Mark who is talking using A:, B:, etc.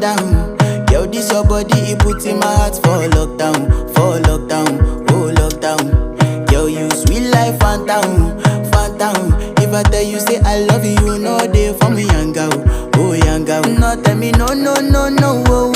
A: down. Yo, this your body, it puts in my heart for lockdown, oh lockdown. Yo, you sweet life, phantom, phantom. If I tell you say I love you, no day for me, young girl, oh young girl. No tell me no, no, no, no, oh,